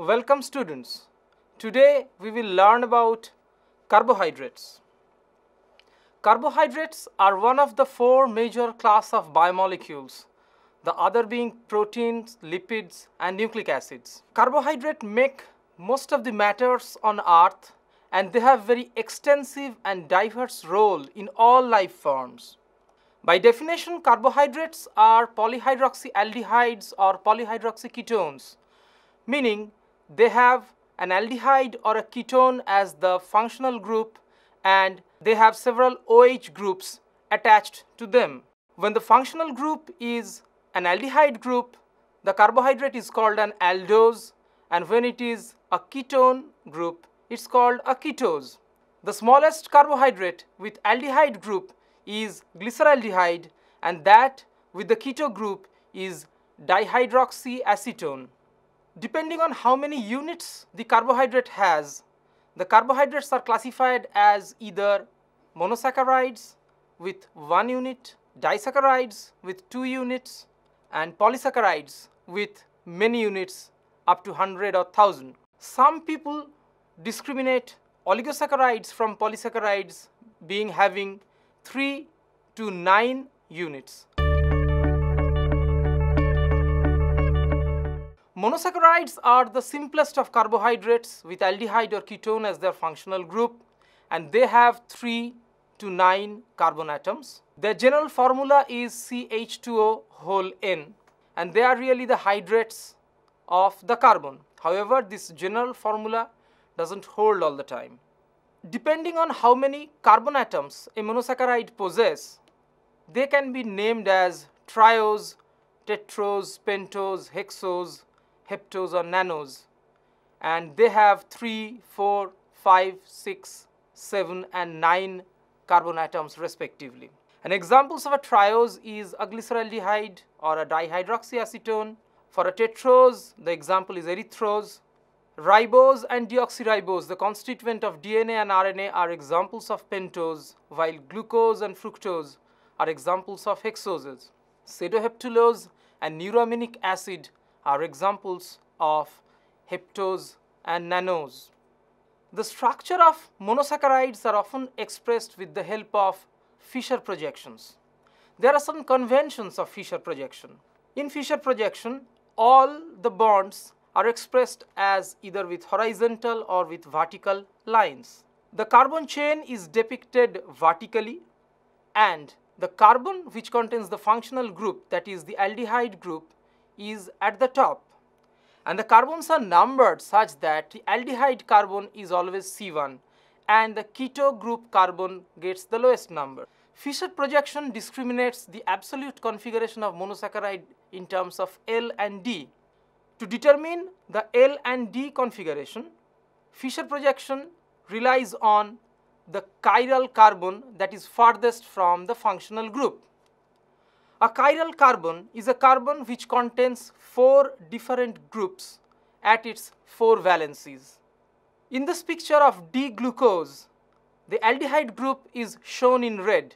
Welcome students. Today we will learn about carbohydrates. Carbohydrates are one of the four major class of biomolecules, the other being proteins, lipids and nucleic acids. Carbohydrates make most of the matters on earth and they have very extensive and diverse role in all life forms. By definition, carbohydrates are polyhydroxyaldehydes or polyhydroxyketones, meaning they have an aldehyde or a ketone as the functional group and they have several OH groups attached to them. When the functional group is an aldehyde group, the carbohydrate is called an aldose, and when it is a ketone group, it's called a ketose. The smallest carbohydrate with aldehyde group is glyceraldehyde, and that with the keto group is dihydroxyacetone. Depending on how many units the carbohydrate has, the carbohydrates are classified as either monosaccharides with 1 unit, disaccharides with 2 units, and polysaccharides with many units up to 100 or 1000. Some people discriminate oligosaccharides from polysaccharides being having 3 to 9 units. Monosaccharides are the simplest of carbohydrates with aldehyde or ketone as their functional group, and they have 3 to 9 carbon atoms. Their general formula is CH2O whole N, and they are really the hydrates of the carbon. However, this general formula doesn't hold all the time. Depending on how many carbon atoms a monosaccharide possesses, they can be named as triose, tetrose, pentose, hexose, heptose or nanose, and they have 3, 4, 5, 6, 7 and 9 carbon atoms respectively. And examples of a triose is a glyceraldehyde or a dihydroxyacetone. For a tetrose, the example is erythrose. Ribose and deoxyribose, the constituent of DNA and RNA, are examples of pentose, while glucose and fructose are examples of hexoses. Pseudoheptulose and neuroaminic acid are examples of heptose and nanose. The structure of monosaccharides are often expressed with the help of Fischer projections. There are some conventions of Fischer projection. In Fischer projection, all the bonds are expressed as either with horizontal or with vertical lines. The carbon chain is depicted vertically, and the carbon which contains the functional group, that is the aldehyde group, is at the top, and the carbons are numbered such that the aldehyde carbon is always C1 and the keto group carbon gets the lowest number. Fischer projection discriminates the absolute configuration of monosaccharide in terms of L and D. To determine the L and D configuration, Fischer projection relies on the chiral carbon that is farthest from the functional group. A chiral carbon is a carbon which contains 4 different groups at its 4 valencies. In this picture of D-glucose, the aldehyde group is shown in red.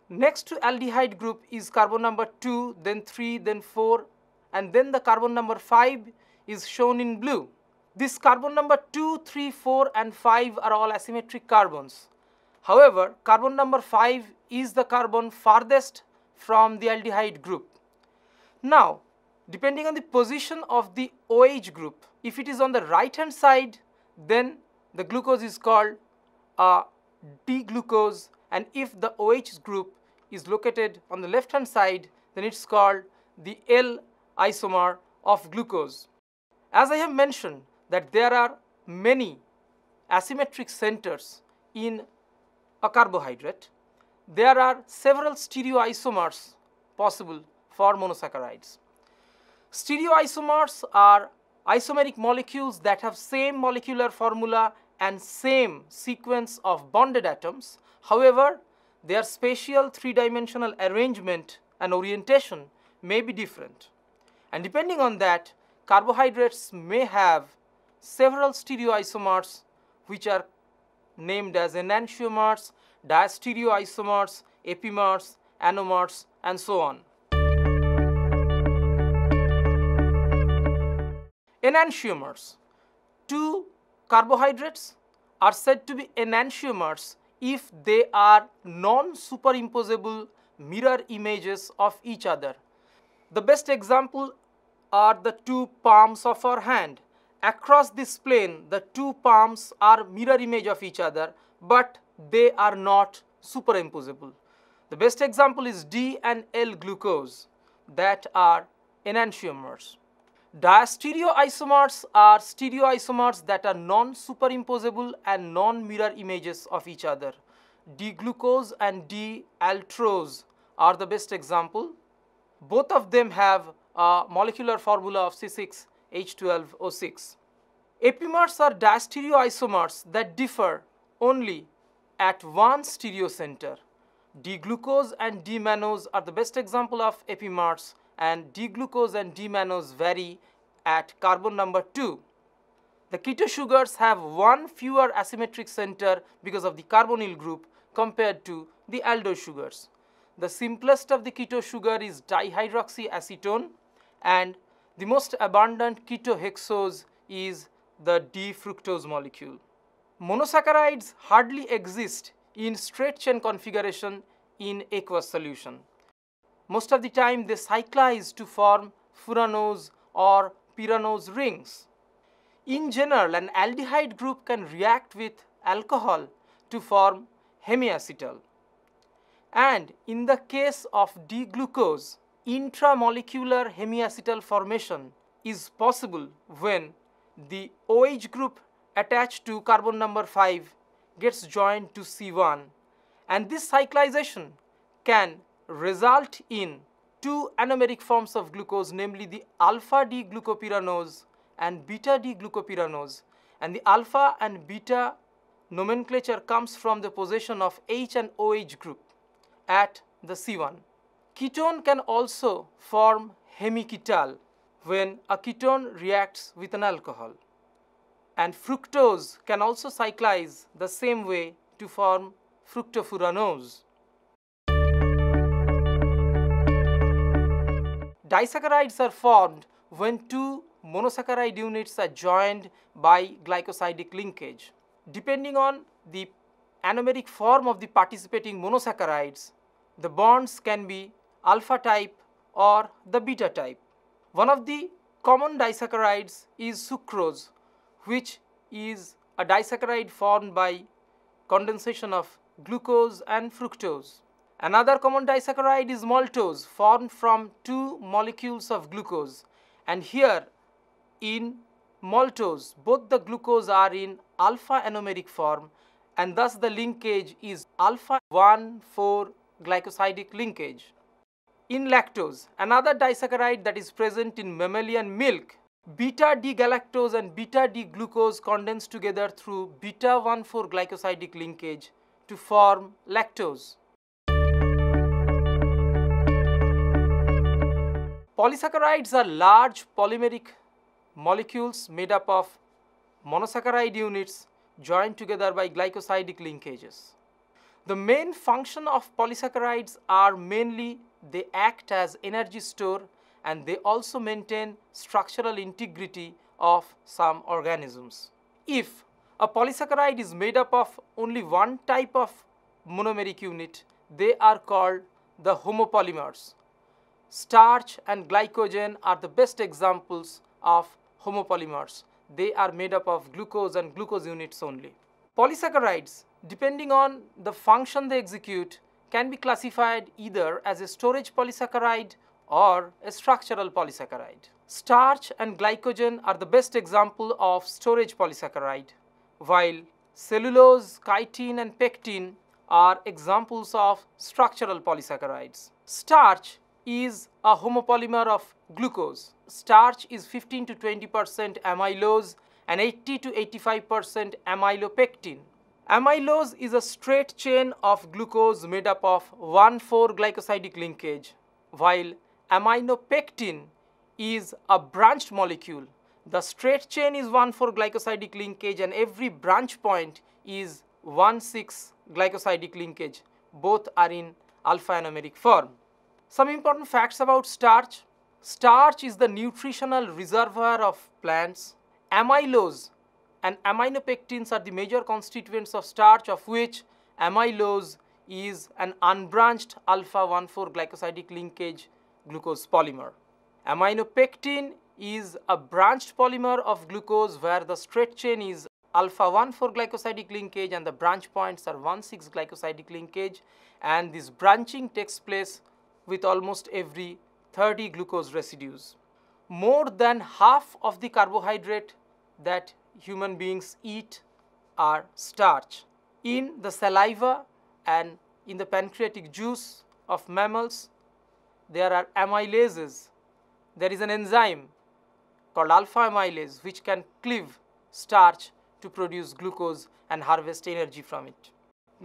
Next to aldehyde group is carbon number 2, then 3, then 4, and then the carbon number 5 is shown in blue. This carbon number 2, 3, 4 and 5 are all asymmetric carbons. However, carbon number 5 is the carbon farthest from the aldehyde group. Now, depending on the position of the OH group, if it is on the right hand side, then the glucose is called a D-glucose, and if the OH group is located on the left hand side, then it's called the L isomer of glucose. As I have mentioned that there are many asymmetric centers in a carbohydrate, there are several stereoisomers possible for monosaccharides. Stereoisomers are isomeric molecules that have same molecular formula and same sequence of bonded atoms. However, their spatial 3-dimensional arrangement and orientation may be different. And depending on that, carbohydrates may have several stereoisomers which are named as enantiomers, diastereoisomers, epimers, anomers, and so on. Enantiomers. Two carbohydrates are said to be enantiomers if they are non-superimposable mirror images of each other. The best example are the two palms of our hand. Across this plane, the two palms are mirror image of each other, but they are not superimposable. The best example is D and L glucose that are enantiomers. Diastereoisomers are stereoisomers that are non-superimposable and non-mirror images of each other. D-glucose and D-altrose are the best example. Both of them have a molecular formula of C6H12O6. Epimers are diastereoisomers that differ only at one stereocenter. D-glucose and D-mannose are the best example of epimers, and D-glucose and D-mannose vary at carbon number 2. The keto sugars have one fewer asymmetric center because of the carbonyl group compared to the aldose sugars. The simplest of the keto sugar is dihydroxyacetone, and the most abundant ketohexose is the D-fructose molecule. Monosaccharides hardly exist in straight chain configuration in aqueous solution. Most of the time they cyclize to form furanose or pyranose rings. In general, an aldehyde group can react with alcohol to form hemiacetal. And in the case of D-glucose, intramolecular hemiacetal formation is possible when the OH group attached to carbon number 5 gets joined to C1, and this cyclization can result in two anomeric forms of glucose, namely the alpha D-glucopyranose and beta D-glucopyranose, and the alpha and beta nomenclature comes from the position of H and OH group at the C1. Ketone can also form hemiketal when a ketone reacts with an alcohol, and fructose can also cyclize the same way to form fructofuranose. Disaccharides are formed when two monosaccharide units are joined by glycosidic linkage. Depending on the anomeric form of the participating monosaccharides, the bonds can be alpha type or the beta type. One of the common disaccharides is sucrose, which is a disaccharide formed by condensation of glucose and fructose. Another common disaccharide is maltose, formed from two molecules of glucose, and here in maltose both the glucose are in alpha anomeric form, and thus the linkage is alpha 1,4 glycosidic linkage. In lactose, another disaccharide that is present in mammalian milk, beta D-galactose and beta D-glucose condense together through beta 1,4 glycosidic linkage to form lactose. Polysaccharides are large polymeric molecules made up of monosaccharide units joined together by glycosidic linkages. The main function of polysaccharides are mainly they act as energy store, and they also maintain structural integrity of some organisms. If a polysaccharide is made up of only one type of monomeric unit, they are called the homopolymers. Starch and glycogen are the best examples of homopolymers. They are made up of glucose and glucose units only. Polysaccharides, depending on the function they execute, can be classified either as a storage polysaccharide or a structural polysaccharide. Starch and glycogen are the best example of storage polysaccharide, while cellulose, chitin and pectin are examples of structural polysaccharides. Starch is a homopolymer of glucose. Starch is 15 to 20% amylose and 80 to 85% amylopectin. Amylose is a straight chain of glucose made up of 1,4 glycosidic linkage, while aminopectin is a branched molecule. The straight chain is 1,4 glycosidic linkage and every branch point is 1,6 glycosidic linkage. Both are in alpha anomeric form. Some important facts about starch. Starch is the nutritional reservoir of plants. Amylose and aminopectins are the major constituents of starch, of which amylose is an unbranched alpha-1,4 glycosidic linkage glucose polymer. Aminopectin is a branched polymer of glucose where the straight chain is alpha-1,4 glycosidic linkage and the branch points are 1,6 glycosidic linkage, and this branching takes place with almost every 30 glucose residues. More than half of the carbohydrate that human beings eat are starch. In the saliva and in the pancreatic juice of mammals, there are amylases. There is an enzyme called alpha amylase which can cleave starch to produce glucose and harvest energy from it.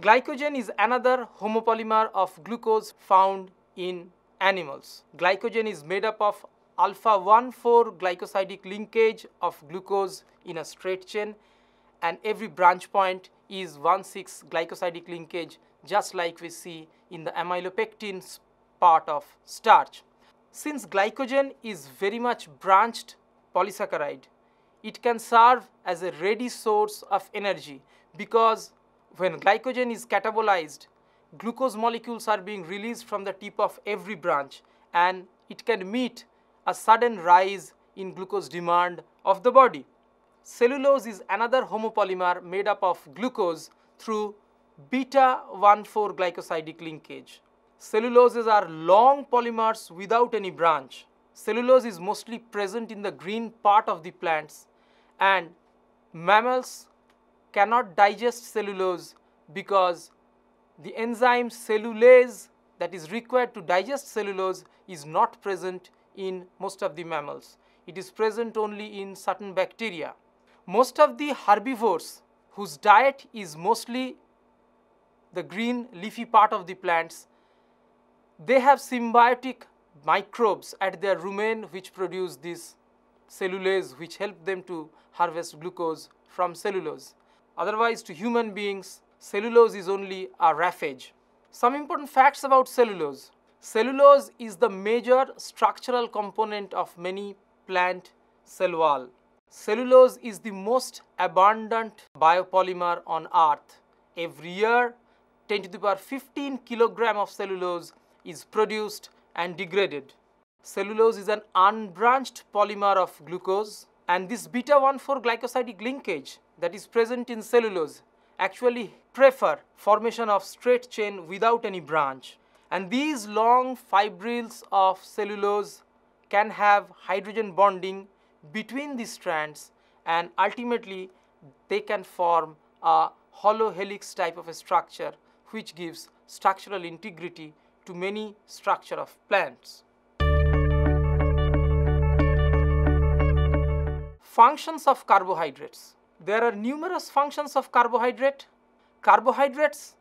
Glycogen is another homopolymer of glucose found in animals. Glycogen is made up of alpha-1,4 glycosidic linkage of glucose in a straight chain, and every branch point is 1,6 glycosidic linkage, just like we see in the amylopectin part of starch. Since glycogen is very much branched polysaccharide, it can serve as a ready source of energy, because when glycogen is catabolized, glucose molecules are being released from the tip of every branch, and it can meet a sudden rise in glucose demand of the body. Cellulose is another homopolymer made up of glucose through beta-1,4 glycosidic linkage. Celluloses are long polymers without any branch. Cellulose is mostly present in the green part of the plants, and mammals cannot digest cellulose because the enzyme cellulase that is required to digest cellulose is not present in most of the mammals. It is present only in certain bacteria. Most of the herbivores whose diet is mostly the green leafy part of the plants, they have symbiotic microbes at their rumen which produce this cellulase, which help them to harvest glucose from cellulose. Otherwise, to human beings, cellulose is only a roughage. Some important facts about cellulose. Cellulose is the major structural component of many plant cell wall. Cellulose is the most abundant biopolymer on earth. Every year, 10 to the power 15 kilogram of cellulose is produced and degraded. Cellulose is an unbranched polymer of glucose, and this beta-1,4 glycosidic linkage that is present in cellulose actually prefer formation of straight chain without any branch. And these long fibrils of cellulose can have hydrogen bonding between the strands, and ultimately they can form a hollow helix type of a structure which gives structural integrity to many structure of plants. Functions of carbohydrates. There are numerous functions of carbohydrate. Carbohydrates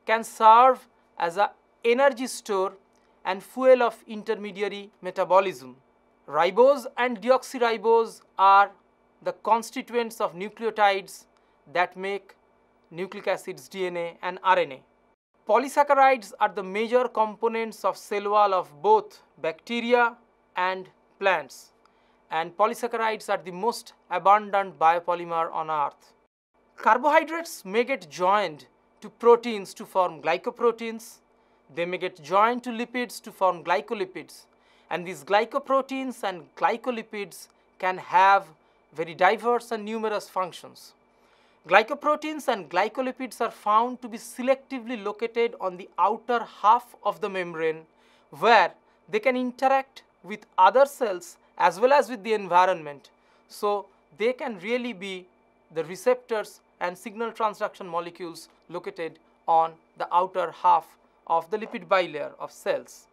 can serve as an energy store and fuel of intermediary metabolism. Ribose and deoxyribose are the constituents of nucleotides that make nucleic acids, DNA and RNA. Polysaccharides are the major components of cell wall of both bacteria and plants, and polysaccharides are the most abundant biopolymer on earth. Carbohydrates may get joined to proteins to form glycoproteins. They may get joined to lipids to form glycolipids, and these glycoproteins and glycolipids can have very diverse and numerous functions. Glycoproteins and glycolipids are found to be selectively located on the outer half of the membrane, where they can interact with other cells as well as with the environment. So they can really be the receptors and signal transduction molecules located on the outer half of the lipid bilayer of cells.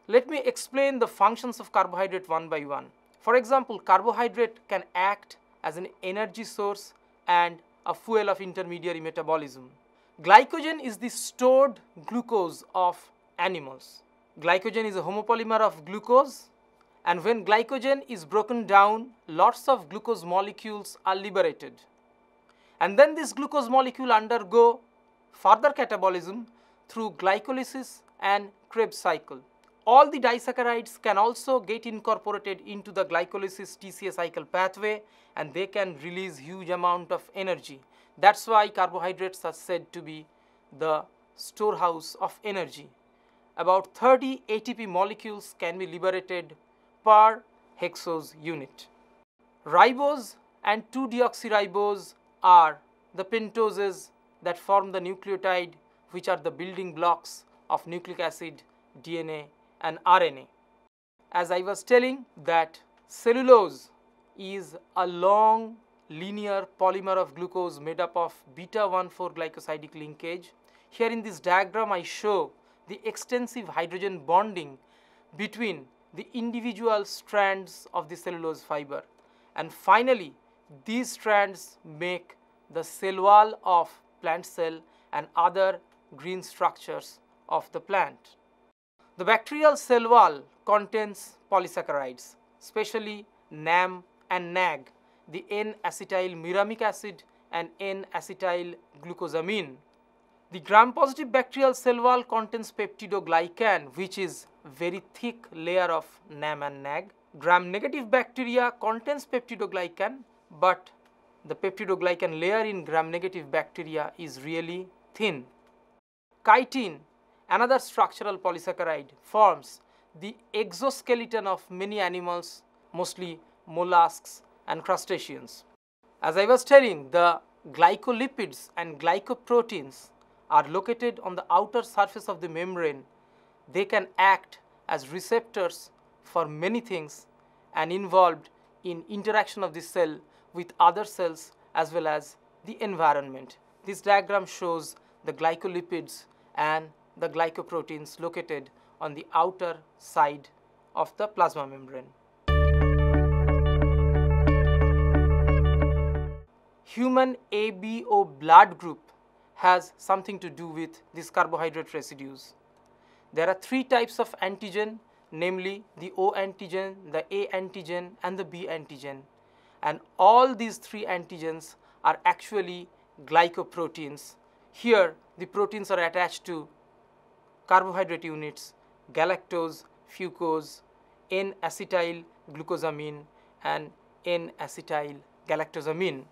Let me explain the functions of carbohydrate one by one. For example, carbohydrate can act as an energy source and a fuel of intermediary metabolism. Glycogen is the stored glucose of animals. Glycogen is a homopolymer of glucose, and when glycogen is broken down, lots of glucose molecules are liberated. And then this glucose molecule undergo further catabolism through glycolysis and Krebs cycle. all the disaccharides can also get incorporated into the glycolysis TCA cycle pathway, and they can release huge amount of energy. That's why carbohydrates are said to be the storehouse of energy. About 30 ATP molecules can be liberated per hexose unit. Ribose and 2-deoxyribose are the pentoses that form the nucleotide, which are the building blocks of nucleic acid, DNA and RNA. As I was telling, that cellulose is a long linear polymer of glucose made up of beta-1,4 glycosidic linkage. Here in this diagram I show the extensive hydrogen bonding between the individual strands of the cellulose fiber, and finally these strands make the cell wall of plant cell and other green structures of the plant. The bacterial cell wall contains polysaccharides, especially NAM and NAG, the N-acetyl muramic acid and N-acetyl glucosamine. The gram-positive bacterial cell wall contains peptidoglycan, which is very thick layer of NAM and NAG. Gram-negative bacteria contains peptidoglycan, but the peptidoglycan layer in gram-negative bacteria is really thin. Chitin, another structural polysaccharide, forms the exoskeleton of many animals, mostly mollusks and crustaceans. As I was telling, the glycolipids and glycoproteins are located on the outer surface of the membrane. They can act as receptors for many things and involved in interaction of the cell with other cells as well as the environment. This diagram shows the glycolipids and the glycoproteins located on the outer side of the plasma membrane. Human ABO blood group has something to do with these carbohydrate residues. There are three types of antigen, namely the O antigen, the A antigen and the B antigen, and all these three antigens are actually glycoproteins. Here the proteins are attached to carbohydrate units, galactose, fucose, N-acetyl glucosamine and N-acetyl galactosamine.